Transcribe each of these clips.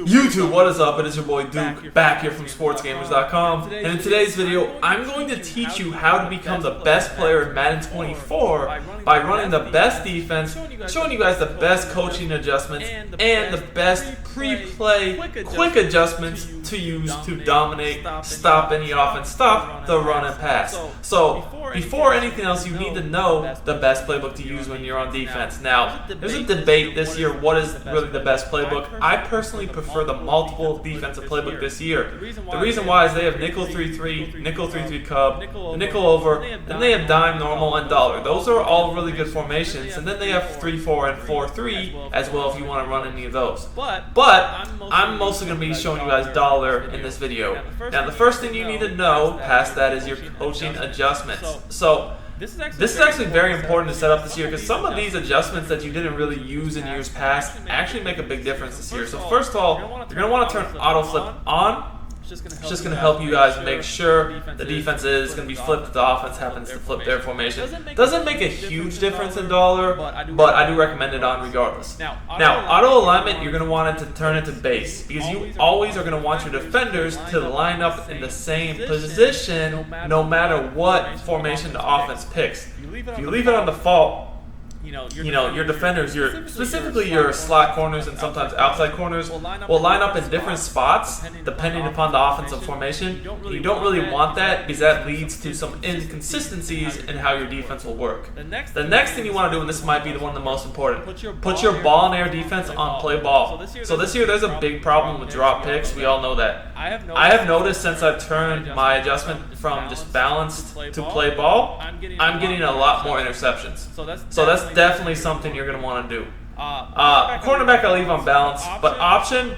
YouTube, what is up? It is your boy Duke, back here from SportsGamers.com, and in today's video, I'm going to teach you how to become the best player in Madden 24 by running the best defense, showing you guys the best coaching adjustments, and the best pre-play quick adjustments to use to dominate, stop any offense, stop the run and pass. So, before anything else, you need to know the best playbook to use when you're on defense. Now, there's a debate this year, what is really the best playbook? I personally prefer the multiple defensive playbook this year. The reason why is they have nickel 3-3, nickel 3-3 cub, the nickel over, then they have dime, normal, and dollar. Those are all really good formations, and then they have 3-4 and 4-3 as well if you want to run any of those. But I'm mostly going to be showing you guys dollar in this video. Now, the first thing you need to know past that is your coaching adjustments. So this is actually very important to set up this year because some of these adjustments that you didn't really use in years past actually make a big difference this year. So first of all, you're going to want to turn auto flip on. It's just going to help you guys make sure the defense is going to be flipped if the offense happens to flip their formation. Doesn't make a huge difference in dollar, but I do recommend it on regardless. Now, auto alignment, you're going to want it to turn it to base because you always are going to want your defenders to line up in the same position no matter what formation the offense picks. If you leave it on default, your defenders, specifically your slot corners and sometimes outside corners, will line up in different spots depending upon the offensive formation. You don't really want that because that leads to some inconsistencies in how your defense will work. The next thing you want to do, and this might be one of the most important, put your ball and air defense on play ball. So this year there's a big problem with drop picks. We all know that. I have noticed since I've turned my adjustment from just balanced to play ball, I'm getting a lot more interceptions. So that's definitely something you're going to want to do. Cornerback I leave on balance, but option,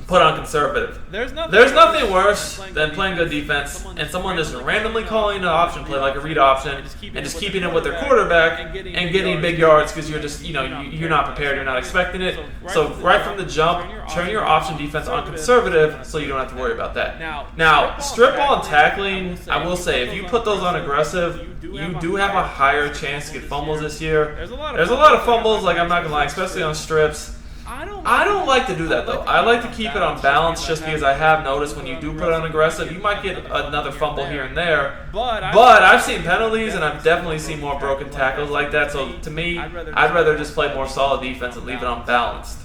put on conservative. There's nothing worse than playing good defense and someone just randomly calling an option play like a read option and just keeping it with their quarterback and getting big yards because you're just, you're not prepared, you're not expecting it. So right from the jump, turn your option defense on conservative so you don't have to worry about that. Now, strip ball and tackling, I will say, if you put those on aggressive, you do have a higher chance to get fumbles this year. There's a lot of fumbles, like I'm not going to lie, especially on strips. I don't like to do that though. I like to keep it on balance just because I have noticed when you do put it on aggressive, you might get another fumble here and there. But I've seen penalties and I've definitely seen more broken tackles like that. So to me, I'd rather just play more solid defense and leave it on balanced.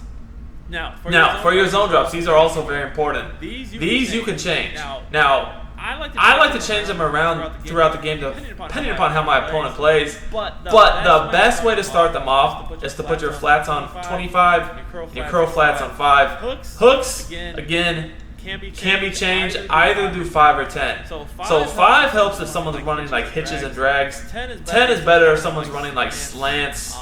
Now, for your zone drops, these are also very important. These you can change. Now, I like to change them around throughout the game depending upon how my opponent plays. But the best way to start them off is to put your flats on 25 and your curl flats on 5. Hooks, again, can be changed. Either do 5 or 10. So 5 helps if someone's running like hitches and drags. 10 is better if someone's running like slants,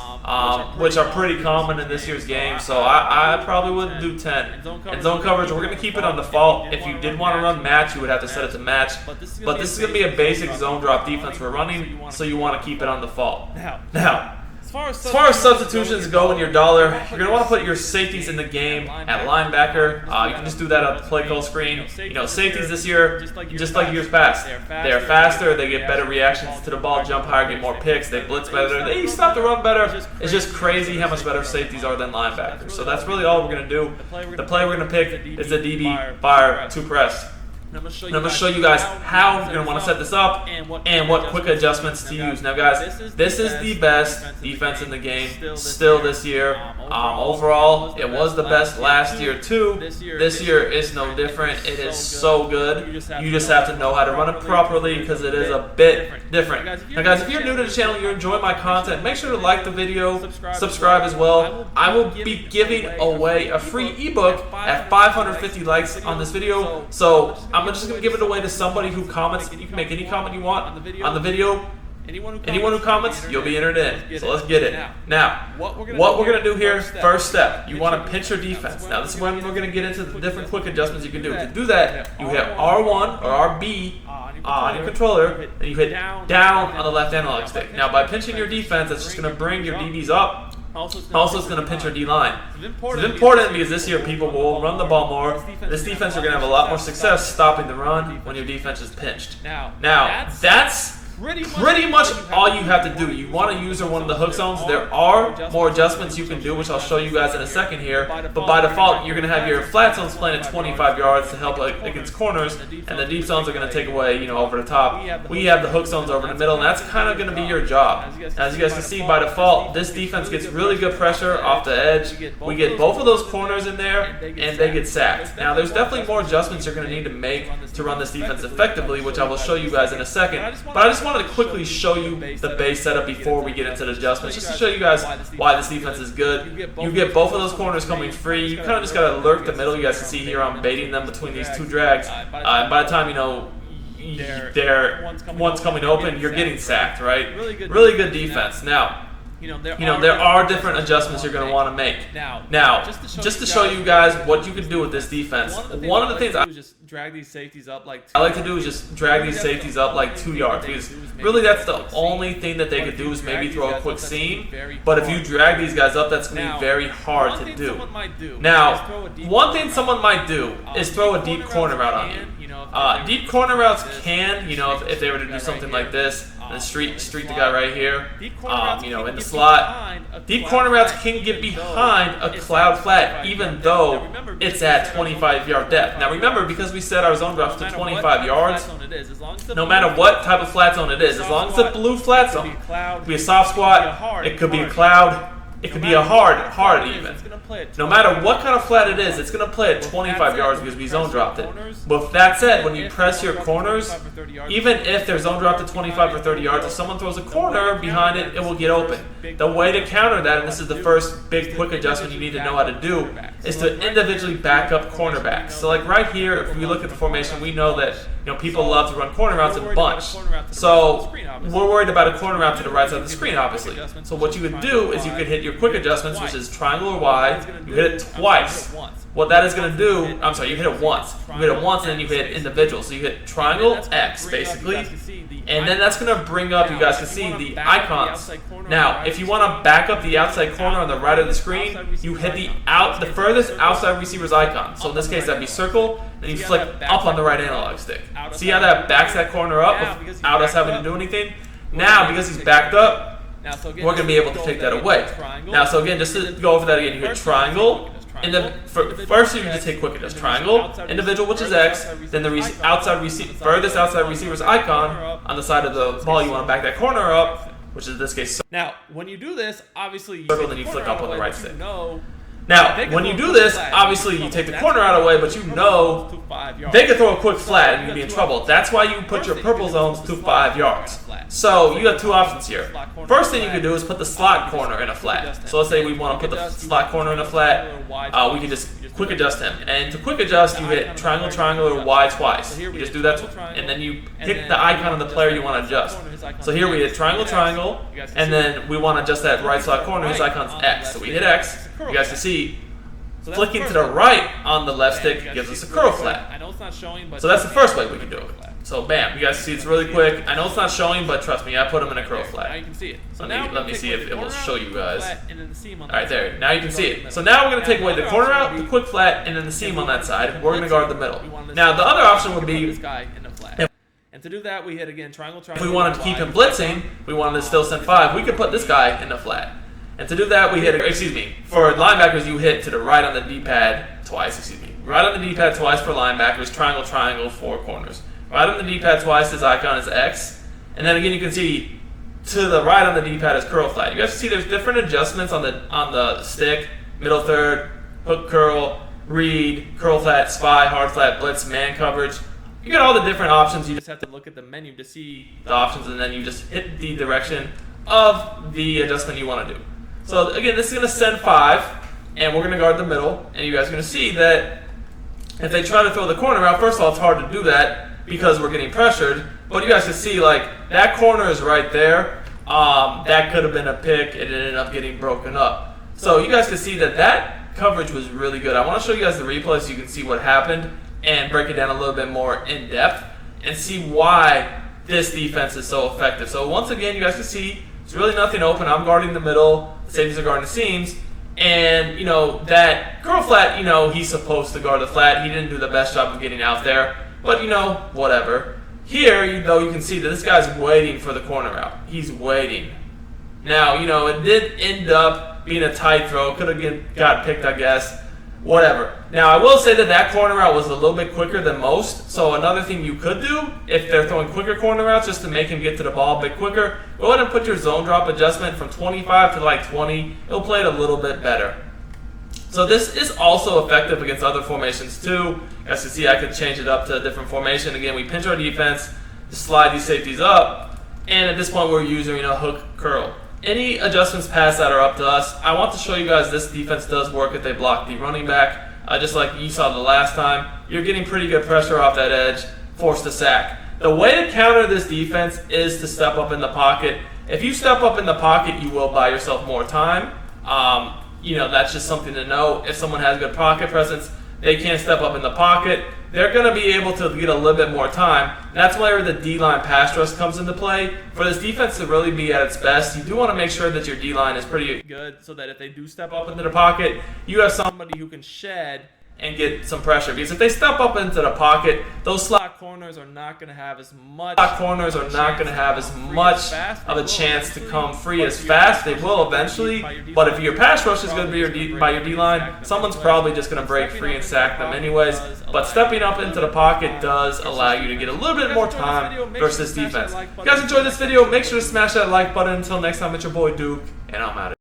which are pretty common in this year's game. So I probably wouldn't do 10. And zone coverage, we're going to keep it on default. If you did want to run match, you would have to set it to match. But this is going to be a basic zone drop defense we're running, so you want to keep it on default. Now, as far as substitutions go in your dollar, you're going to want to put your safeties in the game at linebacker. You can just do that on the play call screen. Safeties this year, just like years past, they're faster, they get better reactions to the ball, jump higher, get more picks, they blitz better, they stop the run better. It's just crazy how much better safeties are than linebackers. So that's really all we're going to do. The play we're going to pick is the DB fire to press. I'm going to show you guys how you're going to want to set this up and what quick adjustments to use. Now, guys, this is the best defense in the game still this year. Overall, it was the best last year, too. This year is no different. It is so good. You just have to know how to run it properly because it is a bit different. Now, guys, if you're new to the channel, you enjoy my content, make sure to like the video, subscribe as well. I will be giving away a free ebook at 550 likes on this video. So I'm just going to give it away to somebody who comments. You can make any comment you want on the video. Anyone who comments, you'll be entered in. So let's get it. Now, what we're going to do here, first step, you want to pinch your defense. Now, this is when we're going to get into the different quick adjustments you can do. To do that, you hit R1 or RB on your controller, and you hit down on the left analog stick. Now, by pinching your defense, that's just going to bring your DBs up. Also, it's going to pinch your D-line. It's important because this year people will run the ball more. This defense, you're going to have a lot more success stopping the run when your defense is pinched. Now, that's pretty much all you have to do. You want to use one of the hook zones. There are more adjustments you can do, which I'll show you guys in a second here. But by default, you're going to have your flat zones playing at 25 yards to help against corners, and the deep zones are going to take away, over the top. We have the hook zones over the middle, and that's kind of going to be your job. As you guys can see, by default, this defense gets really good pressure off the edge. We get both of those corners in there, and they get sacked. Now, there's definitely more adjustments you're going to need to make to run this defense effectively, which I will show you guys in a second. But I just wanted to quickly show you the base setup before we get into the adjustments, just to show you guys why this defense is good. You get both of those corners coming free. You kind of just got to lurk the middle. You guys can see here I'm baiting them between these two drags. And by the time, they're one's coming open, you're getting sacked, right? Really good defense. Now, there are different adjustments you're going to want to make. Now, just to show you guys what you can do with this defense, one of the things I like to do is just drag these safeties up like 2 yards, because really that's the only thing that they could do is maybe throw a quick seam. But if you drag these guys up, that's going to be very hard to do. Now, one thing someone might do is throw a deep corner route on you. Deep corner routes can, if they were to do something like this, and street the guy right here, in the slot. Deep corner routes can get behind a cloud flat, even though it's at 25-yard depth. Now remember, because we set our zone drops to 25 yards, no matter what type of flat zone it is, as long as it's a blue flat zone, it could be a soft squat, it could be a cloud, it could be a hard even. No matter what kind of flat it is, it's going to play at 25 yards because we zone dropped it. But with that said, when you press your corners, even if they're zone dropped to 25 or 30 yards, if someone throws a corner behind it, it will get open. The way to counter that, and this is the first big quick adjustment you need to know how to do, is to individually back up cornerbacks. So like right here, if we look at the formation, we know that people love to run corner routes in a bunch. So we're worried about a corner route to the right side of the screen, obviously. So what you would do is you could hit your quick adjustments, which is triangle or Y. You hit it twice. What that is going to do, you hit it once. You hit it once and then you hit individual. So you hit triangle, X basically, and then that's going to bring up, you guys can see, the icons. Now, if you want to back up the outside corner on the right of the screen, you hit the furthest outside receiver's icon. So in this case, that'd be circle, and you flick up on the right analog stick. See how that backs that corner up without us having to do anything? Now, because he's backed up, we're going to be able to take that away. Now, so again, just to go over that again, you hit triangle, and then first you just hit quick adjust. Triangle, individual, which is X, then the furthest outside receiver's icon on the side of the ball you want to back that corner up, which is in this case. Now, when you do this, obviously you circle, then you flick up on the right stick. Now, when you do this, obviously you take the corner out of the way, but they could throw a quick flat and you'd be in trouble. That's why you put your purple zones to 5 yards. So you have two options here. First thing you can do is put the slot corner in a flat. So let's say we want to put the slot corner in a flat. We can just quick adjust him. And to quick adjust, you hit triangle, triangle, or Y twice. You just do that, and then you hit the icon of the player you want to adjust. So here we hit triangle, triangle, and then we want to adjust that right slot corner. His icon's X. So we hit X. You guys can see, flicking to the right on the left stick gives us a curl flat. So that's the first way we can do it. So bam, you guys see it's really quick. I know it's not showing, but trust me, I put them in a curl flat. Let me see if it will show you guys. Alright, there. Now you can see it. So now we're going to take away the corner out, the quick flat, and then the seam on that side. We're going to guard the middle. Now the other option would be, and to do that, we hit again triangle, triangle. If we wanted to keep him blitzing, we wanted to still send 5, we could put this guy in the flat. And to do that, we hit, for linebackers, you hit to the right on the D-pad twice, Right on the D-pad twice for linebackers, triangle, triangle, 4 corners. Right on the D-pad twice, his icon is X. And then again, you can see to the right on the D-pad is curl flat. You guys can see there's different adjustments on the stick, middle third, hook curl, read, curl flat, spy, hard flat, blitz, man coverage. You got all the different options. You just have to look at the menu to see the options, and then you just hit the direction of the adjustment you want to do. So again, this is going to send 5, and we're going to guard the middle, and you guys are going to see that if they try to throw the corner out, first of all, it's hard to do that because we're getting pressured, but you guys can see, that corner is right there. That could have been a pick, and it ended up getting broken up. So you guys can see that coverage was really good. I want to show you guys the replay so you can see what happened and break it down a little bit more in depth and see why this defense is so effective. So once again, you guys can see it's really nothing open. I'm guarding the middle, the safeties are guarding the seams, and that curl flat, he's supposed to guard the flat. He didn't do the best job of getting out there, but whatever. Here, you can see that this guy's waiting for the corner route. He's waiting. Now, it did end up being a tight throw. Could have got picked, I guess. Whatever. Now, I will say that corner route was a little bit quicker than most. So another thing you could do, if they're throwing quicker corner routes, just to make him get to the ball a bit quicker, go ahead and put your zone drop adjustment from 25 to like 20. It'll play it a little bit better. So this is also effective against other formations too. As you see, I could change it up to a different formation. Again, we pinch our defense, slide these safeties up, and at this point we're using hook curl. Any adjustments past that are up to us. I want to show you guys this defense does work if they block the running back. Just like you saw the last time, you're getting pretty good pressure off that edge, forced to sack. The way to counter this defense is to step up in the pocket. If you step up in the pocket, you will buy yourself more time. That's just something to know. If someone has good pocket presence, they can't step up in the pocket. They're going to be able to get a little bit more time. That's where the D-line pass rush comes into play. For this defense to really be at its best, you do want to make sure that your D-line is pretty good so that if they do step up into the pocket, you have somebody who can shed and get some pressure. Because if they step up into the pocket, those slot corners are not going to have as much of a chance to come free as fast. They will eventually, but if your pass rush is going to be by your D-line, someone's probably just going to break free and sack them anyways. But stepping up into the pocket does allow you to get a little bit more time versus defense. If you guys enjoyed this video, make sure to smash that like button. Until next time, it's your boy Duke, and I'm out of here.